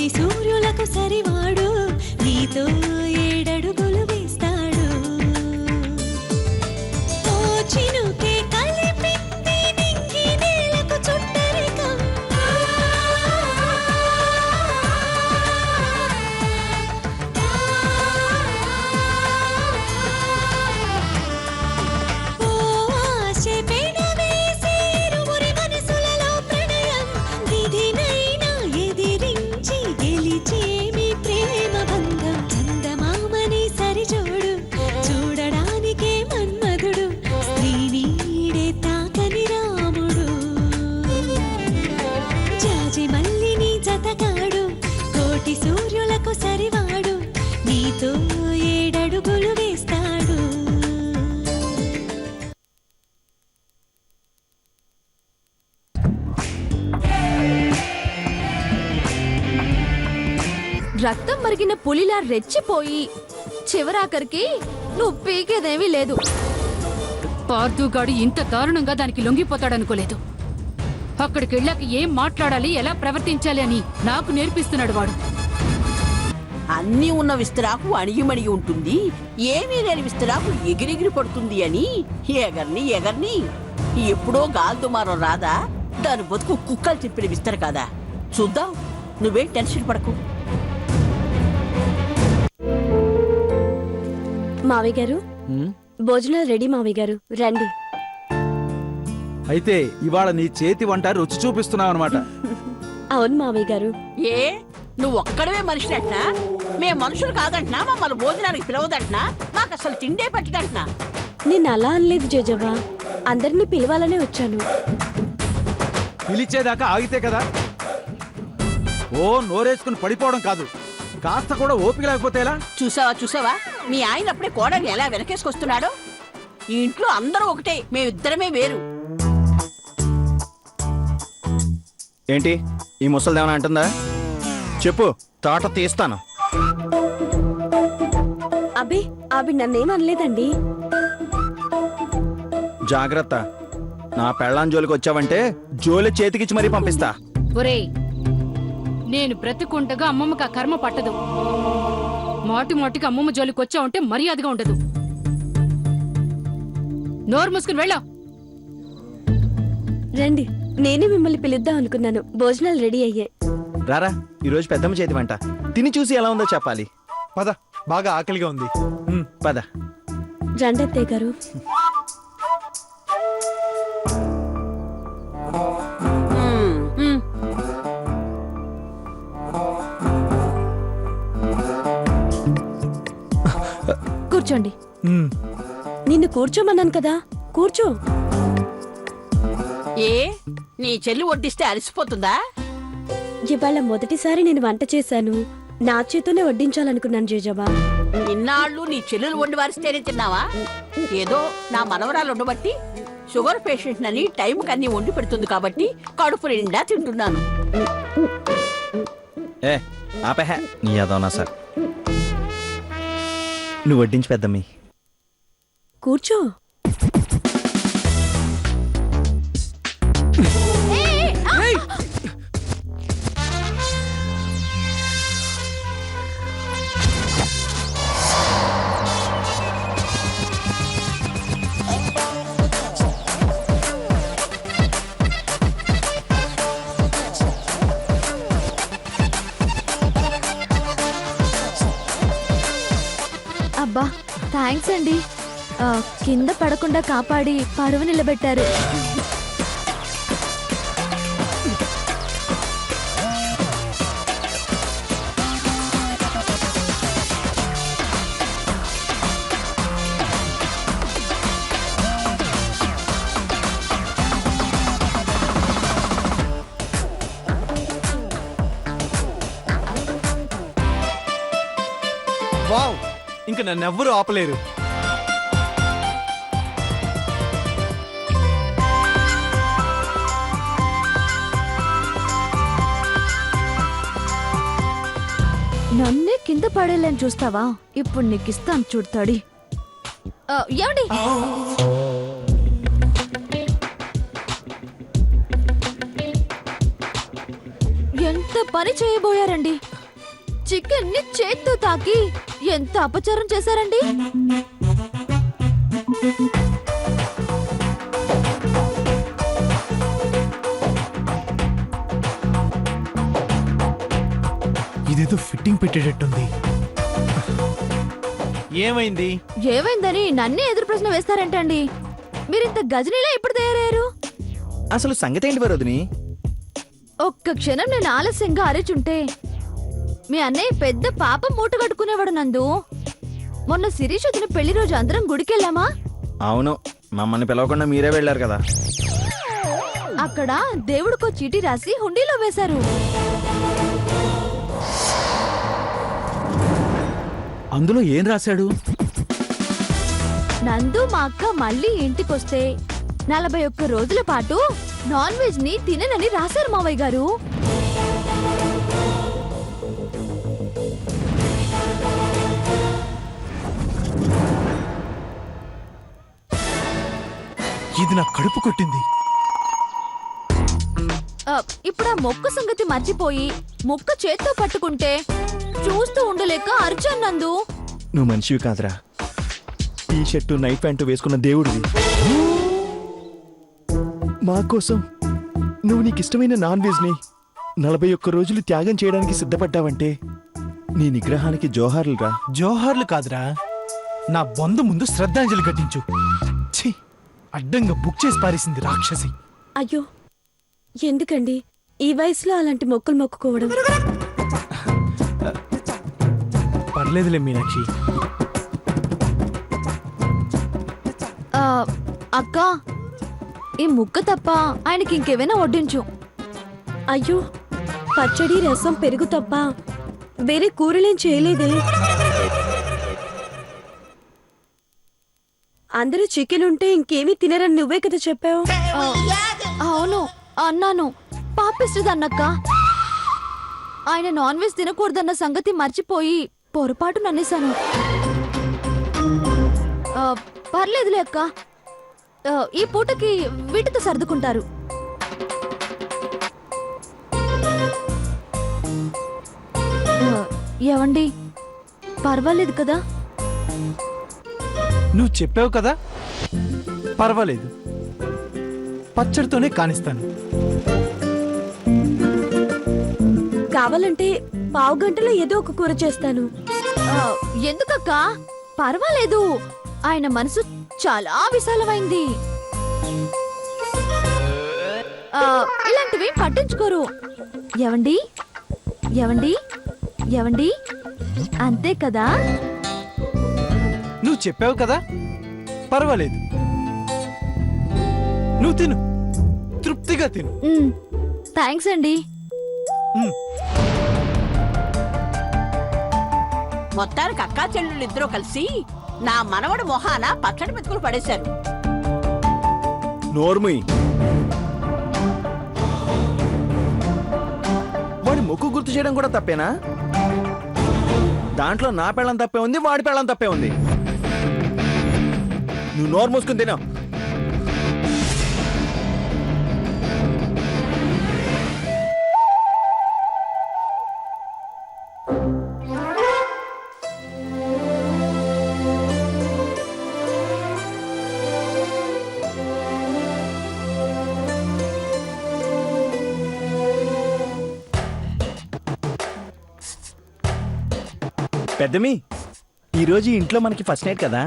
కోటి సూర్యులకు సరివాడు నీతో ఏడడుగులు వేస్తాడు ఓ చినుకే కలిపింది నింగి నేలకు చుట్టరికం ఓ ఆశే పెనవేసి ఇరువురి మనసులలో ప్రణయం విధినైనా ఎదిరించి గెలిచే మీ ప్రేమ బంధం చందమామని సరిజోడు చూడడానికే మన్మధుడు స్త్రీ నీడే తాకని రాముడు జాజి మల్లిని జతగాడు కోటి సూర్యులకు సరివాడు నీతో ఏడడుగులు వేస్తాడు రక్తం మరిగిన పులిలా రెచ్చిపోయి చివరాఖరికి నువ్వు పీకేదేమీ లేదు. పార్థుగాడు ఇంత దారుణంగా దానికి లొంగిపోతాడనుకోలేదు. అక్కడికి వెళ్ళాక ఏం మాట్లాడాలి, ఎలా ప్రవర్తించాలి అని నాకు నేర్పిస్తున్నాడు వాడు. అన్నీ ఉన్న విస్తరాకు అణిగిమణిగి ఉంటుంది, ఏమీ లేని విస్తరాకు ఎగిరెగిరి పడుతుంది అని ఎగర్ని ఎప్పుడో గాల్దుమారం రాదా, దాని బతుకు కుక్కలు చెప్పిన విస్తర కాదా. చూద్దాం, నువ్వేం టెన్షన్ పడకు. మావయ్య గారు, భోజనాలు రెడీ. మావయ్య గారు రండి. అయితే ఇవాళ నీ చేతి వంట రుచి చూపిస్తున్నావు అనమాట. అవును మావయ్య గారు. ఏ నువ్వు ఒక్కడవే మనిషినట్నా? మేం మనుషులు కాదంటున్నా, మమ్మల్ని భోజనానికి పిలవదంటున్నా, మాకు అసలు తిండే పట్టిదంటున్నా. నేను అలా అనలేదు జేజవ్వ, అందరినీ పిలవాలనే వచ్చాను. పిలిచేదాకా ఆగితే కదా. ఓ నోరేసుకుని పడిపోవడం కాదు, కాస్త కూడా ఓపిక లేకపోతే ఎలా? చూసావా మీ ఆయన అప్పుడే కోడని ఎలా వెనకేసుకొస్తున్నాడో. ఈ ఇంట్లో అందరూ ఒకటే, మేమిద్దరమే వేరు. ఏంటి ఈ ముసలిదేమన్నా అంటుందా? చెప్పు, తాట తీస్తాను. అబ్బే అవి నన్నేం అనలేదండి. జాగ్రత్త, నా పెళ్ళాం జోలికి వచ్చావంటే జోలి చేతికిచ్చి మరీ పంపిస్తా. ఒరేయ్, నేను బ్రతుకుండగా అమ్మమ్మకి ఆ కర్మ పట్టదు. మాటికి అమ్మమ్మ జోలికి వచ్చావంటే మర్యాదగా ఉండదు. నోరు మూసుకుని వెళ్ళావు. రండి, నేనే మిమ్మల్ని పిలుద్దాం అనుకున్నాను. భోజనాలు రెడీ అయ్యాయి. రారా, ఈరోజు పెద్దమ్మ చేతి వంట తిని చూసి ఎలా ఉందో చెప్పాలి. పద, బాగా ఆకలిగా ఉంది. పద. రండి అత్తయ్య గారు. కూర్చోండి. నిన్ను కూర్చోమన్నాను కదా, కూర్చో. ఏ నీ చెల్లి వడ్డిస్తే అలసిపోతుందా? ఇవాళ మొదటిసారి నేను వంట చేశాను. నా చేతోనే వడ్డించాలనుకున్నాను జేజవ్వ. ఇన్నాళ్ళు నీ చెల్లెలు వండి వారిస్తేనే తిన్నావా? ఏదో నా మనవరాలు ఉండబట్టి, షుగర్ పేషెంట్ అని టైంకి అన్ని వండి పెడుతుంది కాబట్టి కడుపు నిండా తింటున్నాను. ఏ ఆపహ, నీ యాదవనా సార్. నువ్వు వడ్డించి పెద్దమ్మి. కూర్చో. అబ్బా థ్యాంక్స్ అండి, కింద పడకుండా కాపాడి పరువు నిలబెట్టారు. వావ్, ఇంక నన్నెవ్వరూ ఆపలేరు. నన్నే కింద పడేయాలని చూస్తావా? ఇప్పుడు నీకు ఇస్తాను చూడతాడి. ఏమండి, ఎంత పని చేయబోయారండి. చికెన్ ని చేత్తో తాకి ఎంత అపచారం చేశారండి. ఇదేదో ఫిట్టింగ్ పెట్టేటట్టుంది. ఏమైంది? ఏమైందని నన్నే ఎదురు ప్రశ్న వేస్తారంటండి. మీరింత గజనీలా ఎప్పుడు తయారయ్యారు? అసలు సంగతి ఏంటి వరోధిని? ఒక్క క్షణం నేను ఆలస్యంగా అరిచుంటే మీ అన్నయ్య పెద్ద పాపం మూట కట్టుకునేవాడు నందు. మొన్న శిరీష్ వచ్చిన పెళ్లి రోజు అందరం గుడికెళ్ళామా? అవును, మమ్మల్ని పిలవకుండా మీరే వెళ్ళారు కదా. అక్కడ దేవుడికో చీటీ రాసి హుండీలో వేశారు. అందులో ఏం రాశాడు? నందు మా అక్క మళ్ళీ ఇంటికొస్తే 41 రోజుల పాటు నాన్ వెజ్ ని తిననని రాశారు మావయ్య గారు. ఇది నా కడుపు కొట్టింది. ఇప్పుడు ఆ మొక్క సంగతి మర్చిపోయి మొక్క చేత్తో పట్టుకుంటే చూస్తూ ఉండలేక అరిచాను నందు. నువ్వు మనిషివి కాదురా, టీ షర్టు నైట్ ప్యాంటు వేసుకున్న దేవుడివి. మా కోసం నువ్వు నీకు ఇష్టమైన నాన్ వెజ్ ని 41 రోజులు త్యాగం చేయడానికి సిద్ధపడ్డావంటే నీ నిగ్రహానికి జోహార్లు రా. జోహార్లు కాదురా, నా బొందు ముందు శ్రద్ధాంజలి ఘటించు. ఛీ, అడ్డంగా బుక్ చేసి పారేసింది రాక్షసి. అయ్యో, ఎందుకండి ఈ వయసులో అలాంటి మొక్కులు మొక్కుకోవడం? పర్లేదులే మీనాక్షి. అక్క, ఈ ముక్క తప్ప ఆయనకి ఇంకేమైనా వడ్డించు. అయ్యో, పచ్చడి రసం పెరుగు తప్ప వేరే కూరలేం చేయలేదే. అందరూ చికెన్ ఉంటే ఇంకేమీ తినరని నువ్వే కదా చెప్పావు. అవును అన్నాను, పాపిస్తుందన్నక్క. ఆయన నాన్ వెజ్ తినకూడదన్న సంగతి మర్చిపోయి పొరపాటు నన్నేశాను. పర్లేదులే అక్క, ఈ పూటకి వీటితో సర్దుకుంటారు. ఏవండి, పర్వాలేదు కదా? నువ్వు చెప్పావు కదా, పర్వాలేదు. పచ్చడితోనే కానిస్తాను. కావాలంటే పావు గంటలో ఏదో ఒక కూర చేస్తాను. ఎందుకక్క? పర్వాలేదు, ఆయన మనసు చాలా విశాలమైంది. ఇలాంటివి పట్టించుకోరు. ఏవండి ఏవండి ఏవండి, అంతే కదా? నువ్వు చెప్పావు కదా, పర్వాలేదు. నువ్వు తిను, తృప్తిగా తిను. థ్యాంక్స్ అండి. మొత్తానికి అక్కా చెల్లెళ్ళు ఇద్దరూ కలిసి నా మనవడు మొహాన పచ్చడి మెతుకులు పడేశారు. నోర్ముయ్, వాడి మొక్కు గుర్తు చేయడం కూడా తప్పేనా? దాంట్లో నా పెళ్ళం తప్పే ఉంది, వాడి పెళ్ళం తప్పే ఉంది. నువ్వు నోరు మూసుకుని తినా. పెద్దమి, ఈరోజు ఇంట్లో మనకి ఫస్ట్ నైట్ కదా?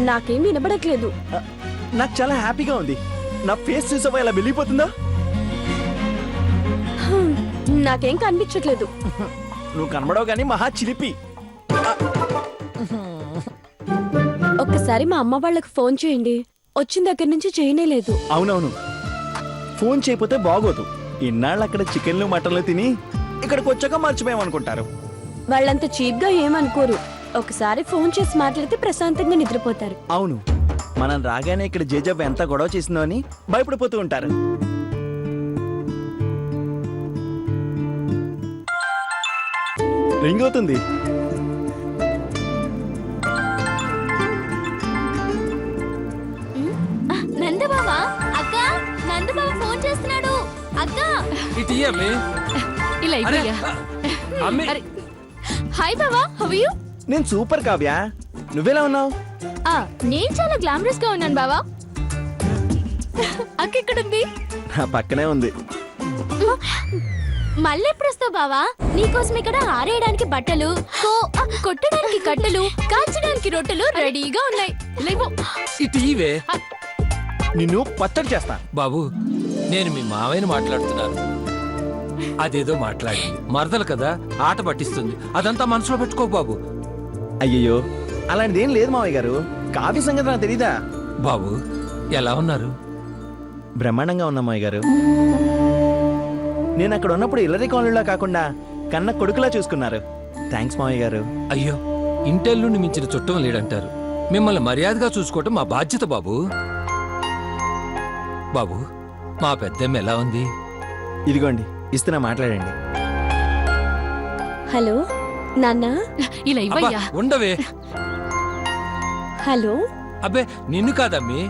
నాకేం వినబడట్లేదు. నాకు చాలా హ్యాపీగా ఉంది. నా ఫేస్ చూసావా ఇలా వెళ్ళిపోతుందా? నాకేం కనిపించట్లేదు. నువ్వు కనబడవు కానీ మహా చిలిపి. ఒక్కసారి మా అమ్మ వాళ్ళకి ఫోన్ చేయండి. వచ్చిన దగ్గర నుంచి చేయనేలేదు. అవునవును, ఫోన్ చేయకపోతే బాగోదు. ఇన్నాళ్ళు అక్కడ చికెన్లు మటన్లు తిని ఇక్కడికి వచ్చాక మర్చిపోయామనుకుంటారు. వాళ్ళంత చీప్ గా ఏమనుకోరు. ఒకసారి ఫోన్ చేసి మాట్లాడితే ప్రశాంతంగా నిద్రపోతారు. అవును, మనం రాగానే ఇక్కడ జేజబ్బ ఎంత గొడవ చేసిందో అని భయపడిపోతూ ఉంటారు. రింగ్ అవుతుంది. నందబావా, అక్క, నందబావ ఫోన్ చేస్తున్నాడు. అక్క, ఇటు ఇలా ఇవ్వయ్యా. అమ్మి అరే, హాయ్ బావా, హౌ యు? నేను సూపర్ కావ్య, నువ్వెలా ఉన్నావు? నేను చాలా గ్లామరస్ గా ఉన్నాను బావా. అక్క ఎక్కడుంది? నా పక్కనే ఉంది. మళ్ళీ ఎప్పుడు వస్తావు బావా? నీకోసం ఇక్కడ ఆరేయడానికి బట్టలు, కొట్టడానికి కట్టెలు, కాల్చడానికి రొట్టెలు రెడీగా ఉన్నాయి. లేవు. ఇటు ఇవే. నిన్ను పచ్చడి చేస్తా. బాబు, నేను మీ మావయ్యని మాట్లాడుతున్నాను. అదేదో మాట్లాడింది మరదలు కదా, ఆట పట్టిస్తుంది. అదంతా మనసులో పెట్టుకో బాబు. అయ్యయ్యో, అలాంటిదేం లేదు మావయ్య గారు. కావ్య సంగతి నాకు తెలీదా? బాబు, ఎలా ఉన్నారు? బ్రహ్మాండంగా ఉన్నా మావయ్య గారు. నేను అక్కడ ఉన్నప్పుడు ఇల్లరి కాలనీలో కాకుండా కన్న కొడుకులా చూసుకున్నారు. థ్యాంక్స్ మావయ్య గారు. అయ్యో, ఇంటెల్లుండి మించిన చుట్టం లేడంటారు. మిమ్మల్ని మర్యాదగా చూసుకోవటం మా బాధ్యత బాబు. బాబు, మా పెద్దమ్మ ఎలా ఉంది? ఇదిగోండి, ఇస్తున్నా, మాట్లాడండి. హలో నాన్న. ఇలా అబ్బా, ఇవ్వయ్యా. ఉండవే. హలో. అబ్బే, నిన్ను కాదమ్మి,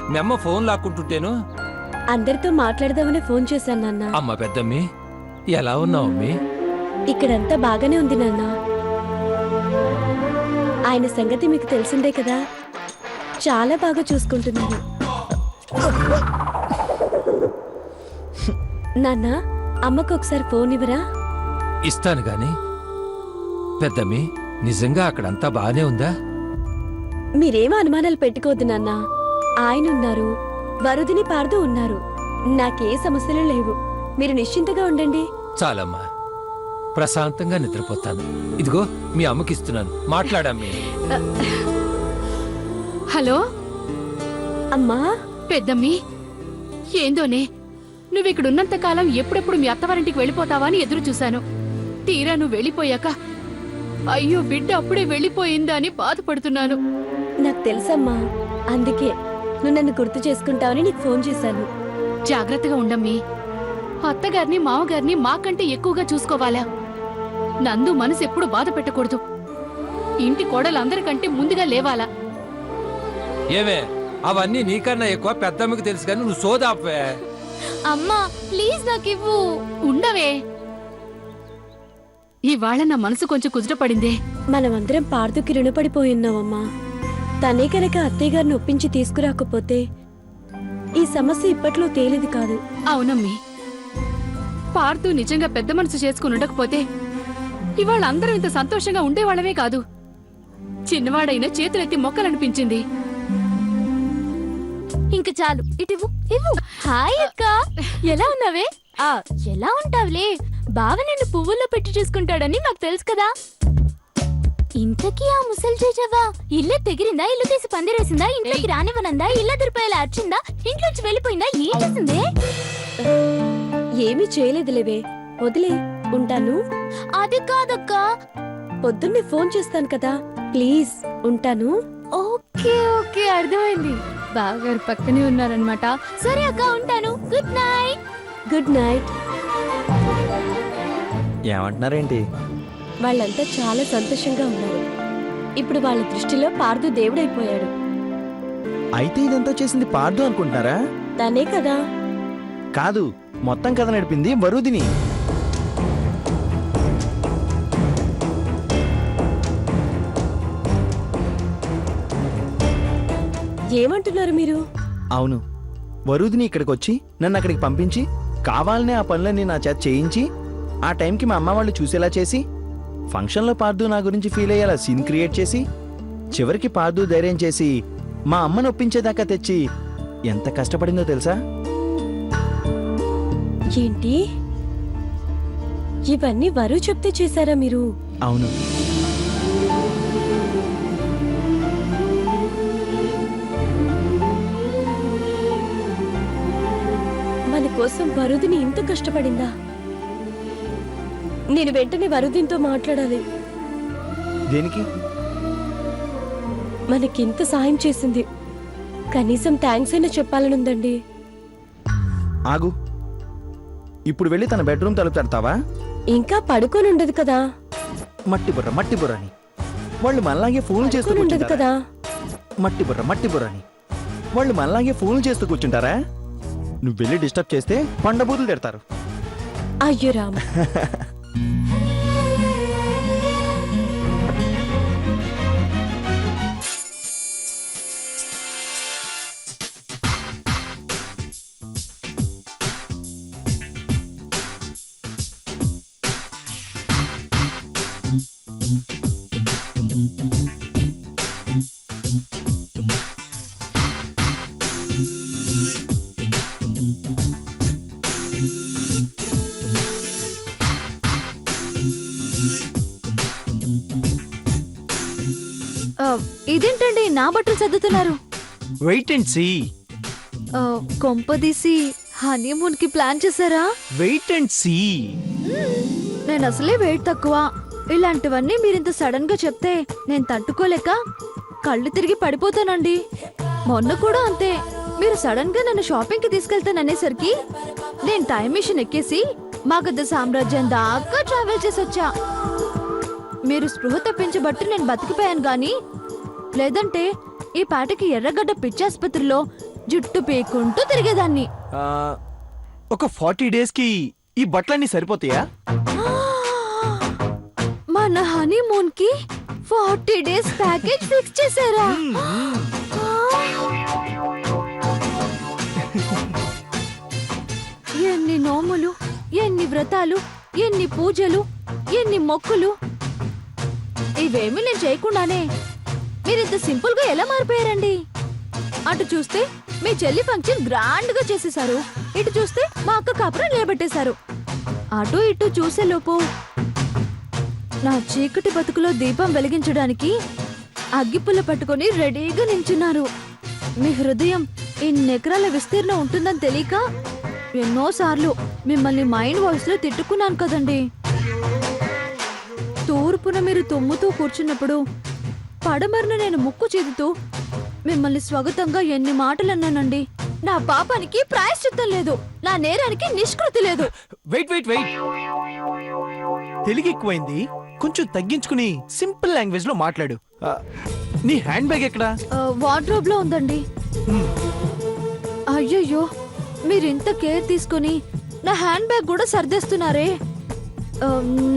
మీ అమ్మ ఫోన్ లాక్కుంటుంటేను. అందరితో మాట్లాడదామని ఫోన్ చేశాను నాన్న. అమ్మ పెద్దమ్మి, ఎలా ఉన్నావు అమ్మి? ఇక్కడంతా బాగానే ఉంది నాన్న. ఆయన సంగతి మీకు తెలిసిందే కదా, చాలా బాగా చూసుకుంటున్నాను. నాన్న, అమ్మకు ఒకసారి ఫోన్ ఇవ్వరా? ఇస్తాను గాని పెద్దమ్మి, నిజంగా అక్కడంతా బానే ఉందా? మీరేమో అనుమానాలు పెట్టుకోవద్దు నాన్న. ఆయన ఉన్నారు, వరుదిని పార్దు ఉన్నారు. నాకే సమస్యలు లేవు. మీరు నిశ్చింతగా ఉండండి. చాలమ్మా, ప్రశాంతంగా నిద్రపోతాను. ఇదిగో మీ అమ్మకి ఇస్తున్నాను, మాట్లాడమ్మి. హలో అమ్మా. పెద్దమ్మి, ఏందోనే, నువ్విక్కడున్నంత కాలం ఎప్పుడెప్పుడు మీ అత్తవారింటికి వెళ్ళిపోతావా అని ఎదురు చూశాను. తీరా నువ్వు వెళ్ళిపోయాక అయ్యో బిడ్డ అప్పుడే వెళ్ళిపోయిందా అని బాధపడుతున్నాను. నాకు తెలుసమ్మా, అందుకే నువ్వు నన్ను గుర్తు చేసుకుంటావని నీకు ఫోన్ చేశాను. జాగ్రత్తగా ఉండమ్మీ. అత్తగారిని మామగారిని మాకంటే ఎక్కువగా చూసుకోవాలా? నందు మనసు ఎప్పుడు బాధ పెట్టకూడదు. ఇంటి కోడలందరికంటే ముందుగా లేవాలా? ఏమే, అవన్నీ నీకన్నా ఎక్కువ పెద్దమ్మకి తెలుసు కానీ నువ్వు సోదాపే. అమ్మా ప్లీజ్ నాకివ్వు. ఉండవే. ఇవాళ నా మనసు కొంచెం కుదుటపడిందే. మనమందరం పార్దుకి రుణపడిపోయి ఉన్నామమ్మా. తనే కనుక అత్తయ్య గారిని ఒప్పించి తీసుకురాకపోతే ఈ సమస్య ఇప్పట్లో తేలిది కాదు. అవునమ్మీ, పార్థు నిజంగా పెద్ద మనసు చేసుకుని ఉండకపోతే ఇవాళ అందరం ఇంత సంతోషంగా ఉండేవాళ్ళమే కాదు. చిన్నవాడైనా చేతులెత్తి మొక్కలనిపించింది. ఇంక చాలు, ఇటివ్వు ఇవ్వు. హాయ్ అక్క, ఎలా ఉన్నావే? ఎలా ఉంటావులే, బావ నిన్ను పువ్వుల్లో పెట్టి చూసుకుంటాడని నాకు తెలుసు కదా. ఇంతకీ ఆ ముసలి చేజావా ఇల్లే తెగిరిందా, ఇల్లు తీసి పందిరేసిందా, ఇంట్లోకి రానివ్వనందా, ఇల్ల దురిపోయేలా అర్చిందా, ఇంట్లోంచి వెళ్ళిపోయిందా, ఏం చేసిందే? ఏమీ చేయలేదులేవే, వదిలే, ఉంటాను. అది కాదక్క. పొద్దున్నే ఫోన్ చేస్తాను కదా, ప్లీజ్ ఉంటాను. ఓకే ఓకే, అర్థమైంది. బావగారు పక్కనే ఉన్నారనమాట. సరే అక్క, ఉంటాను. Good night. Good night. ఏమంటున్నారేంటి? వాళ్ళంతా చాలా సంతోషంగా ఉన్నారు. ఇప్పుడు వాళ్ళ దృష్టిలో పార్దు దేవుడైపోయాడు. అయితే ఇదంతా చేసింది పార్దు అనుకుంటున్నారా? తనే కదా. కాదు, మొత్తం కథ నడిపింది వరుదిని. ఏమంటున్నారు మీరు? అవును, వరుదిని ఇక్కడికి వచ్చి నన్ను అక్కడికి పంపించి కావాలనే ఆ పనులన్నీ నా చేత చేయించి ఆ టైంకి మా అమ్మ వాళ్ళు చూసేలా చేసి ఫంక్షన్లో పార్దు నా గురించి ఫీల్ అయ్యేలా సీన్ క్రియేట్ చేసి చివరికి పార్దు ధైర్యం చేసి మా అమ్మను ఒప్పించేదాకా తెచ్చి ఎంత కష్టపడిందో తెలుసా? ఏంటి, ఇవన్నీ వరు చెప్తే చేశారా మీరు? అవును. మన కోసం వరుదిని ఇంత కష్టపడిందా? నేను వెంటనే వరుదినితో మాట్లాడాలి. దేనికి? మనకింత సాయం చేసింది, కనీసం థ్యాంక్స్ అయినా చెప్పాలనుందండి. ఆగు, ఇప్పుడు వెళ్ళి తన బెడ్రూమ్ తలుపు తడతావా? ఇంకా పడుకొని ఉండదు కదా. మట్టి బుర్ర అని వాళ్ళు మనలాగే ఫోన్లు చేస్తూ పడుకొని ఉండదు కూర్చుంటారా? కదా. మట్టి బుర్ర అని వాళ్ళు మనలాగే ఫోన్లు చేస్తూ కూర్చుంటారా? నువ్వు వెళ్ళి డిస్టర్బ్ చేస్తే పండబూతులు తిడతారు. అయ్యో రామ. ఇదేంటండి నా బట్టలు సర్దుతున్నారు? Wait and see. కొంపదీసి హనీమూన్ కి ప్లాన్ చేశారా? Wait and see. నేను అసలే వెయిట్ తక్కువ. ఇలాంటివన్నీ మీరింత సడన్ గా చెప్తే నేను తట్టుకోలేక కళ్ళు తిరిగి పడిపోతానండి. మొన్న కూడా అంతే. మీరు సడన్ గా నన్ను షాపింగ్ కి తీసుకెళ్తాననేసరికి నేను టైం మిషన్ ఎక్కేసి మగధ సామ్రాజ్యం దాకా ట్రావెల్ చేసొచ్చా. మీరు స్పృహ తప్పించబట్టి నేను బతికిపోయాను గాని లేదంటే ఈ పాటకి ఎర్రగడ్డ పిచ్చాసుపత్రిలో జుట్టు పీకుంటూ తిరిగేదాన్ని. ఒక 40 డేస్ కి ఈ బట్టలన్నీ సరిపోతాయా? మన హనీమూన్ కి 40 డేస్ ప్యాకేజ్ ఫిక్స్ చేశారా? ఎన్ని నోములు, ఎన్ని వ్రతాలు, ఎన్ని పూజలు, ఎన్ని మొక్కులు, ఇవేమీ నేను చేయకుండానే మీరింత సింపుల్ గా ఎలా మారిపోయారండి? అటు చూస్తే మీ చెల్లి ఫంక్షన్ గ్రాండ్ గా చేసేశారు, ఇటు చూస్తే మా అక్క కాపురం నిలబెట్టేశారు. అటు ఇటు చూసేలోపు నా చీకటి బతుకులో దీపం వెలిగించడానికి అగ్గిపుల్ల పట్టుకొని రెడీగా నించున్నారు. మీ హృదయం ఇన్నెకరాల విస్తీర్ణం ఉంటుందని తెలియక ఎన్నోసార్లు మిమ్మల్ని మైండ్ వాయిస్ లో తిట్టుకున్నాను కదండి. తూర్పున మీరు తుమ్ముతూ కూర్చున్నప్పుడు పడమరన నేను ముక్కు చేదుతూ మిమ్మల్ని స్వాగతంగా ఎన్ని మాటలు అన్నానండి. నా పాపానికి ప్రాయశ్చిత్తం లేదు, నా నేరానికి నిష్కృతి లేదు. Wait wait wait. తెలుగు ఎక్కువైంది, కొంచెం తగ్గించుకుని సింపుల్ లాంగ్వేజ్ లో మాట్లాడు. నీ హ్యాండ్ బ్యాగ్ ఎక్కడా? వార్డ్రోబ్ లో ఉందండి. అయ్యయ్యో, మీరింత కేర్ తీసుకుని నా హ్యాండ్ బ్యాగ్ కూడా సర్దేస్తున్నారే.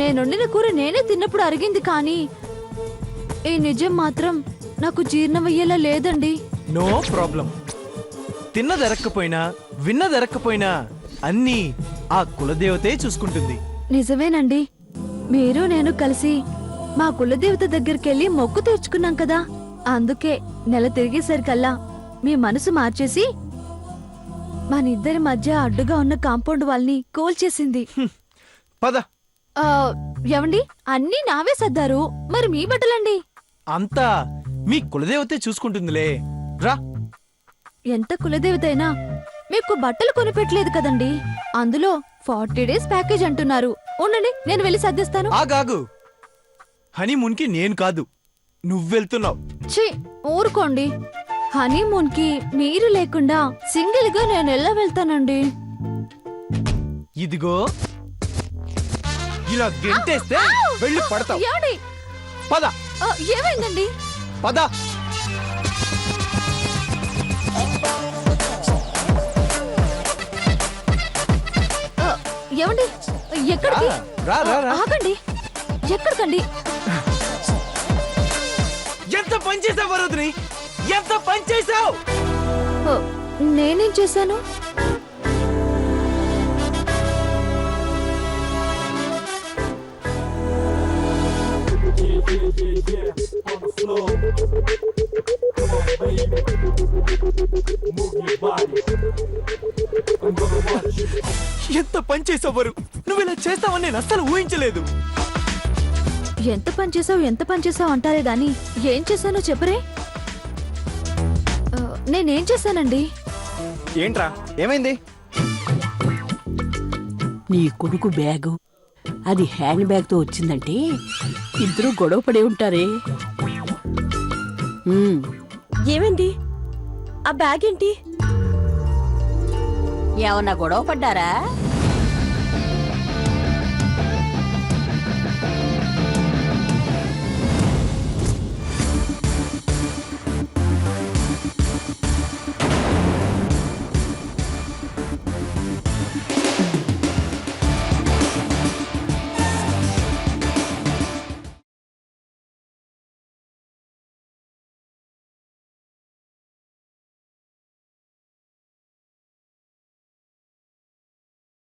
నేనొండిన కూర నేనే తిన్నప్పుడు అరిగింది, కానీ ఈ నిజం మాత్రం నాకు జీర్ణమయ్యేలా లేదండి. No problem. తిన్నదెరక్కపోయినా విన్నదెరక్కపోయినా అన్నీ ఆ కులదేవతే చూసుకుంటుంది. నిజమేనండి. మీరు నేను కలిసి మా కులదేవత దగ్గరికెళ్ళి మొక్కు తీర్చుకున్నాం కదా, అందుకే నెల తిరిగేసరికల్లా మీ మనసు మార్చేసి మనిద్దరి మధ్య అడ్డుగా ఉన్న కాంపౌండ్ వాళ్ళని కూల్చేసింది. పద. ఏమండి, అన్నీ నావే సర్దారు, మరి మీ బట్టలండి? అంతా మీ కులదేవతే చూసుకుంటుందిలే. రా. ఎంత కులదేవతైనా మీకు బట్టలు కొనిపెట్టలేదు కదండి. అందులో 40 డేస్ ప్యాకేజ్ అంటున్నారు. ఉండండి, నేను వెళ్ళి సర్దిస్తాను. ఆగాగు. హనీమూన్ కి నేను కాదు, నువ్వెళ్తున్నావు. ఛీ, ఊరుకోండి. హనీమూన్ కి మీరు లేకుండా సింగిల్ గా నేను ఎలా వెళ్తానండి? ఇదిగో ఇలా గెంటేస్తే వెళ్ళి పడతావు. ఏమండి? పద. ఏమైందండి? పద. ఏమండి, ఎక్కడికి? రా రా రా. ఆగండి, ఎక్కడికండి? ఎంత పని చేసావు వరుదిని, ఎంత పని చేసావు? నేనేం చేశాను? ఎంత పని చేసావు వరు, నువ్వు ఇలా చేస్తావని నేను అస్సలు ఊహించలేదు. ఎంత పని చేసావు అంటారే గాని ఏం చేశానో చెప్పరే. నేనేం చేశానండి? ఏంట్రా, ఏమైంది? నీ కొడుకు బ్యాగు అది హ్యాండ్ బ్యాగ్ తో వచ్చిందంటే ఇద్దరు గొడవ పడే ఉంటారే. ఏమైంది? ఆ బ్యాగ్ ఏంటి? ఏమన్నా గొడవ పడ్డారా?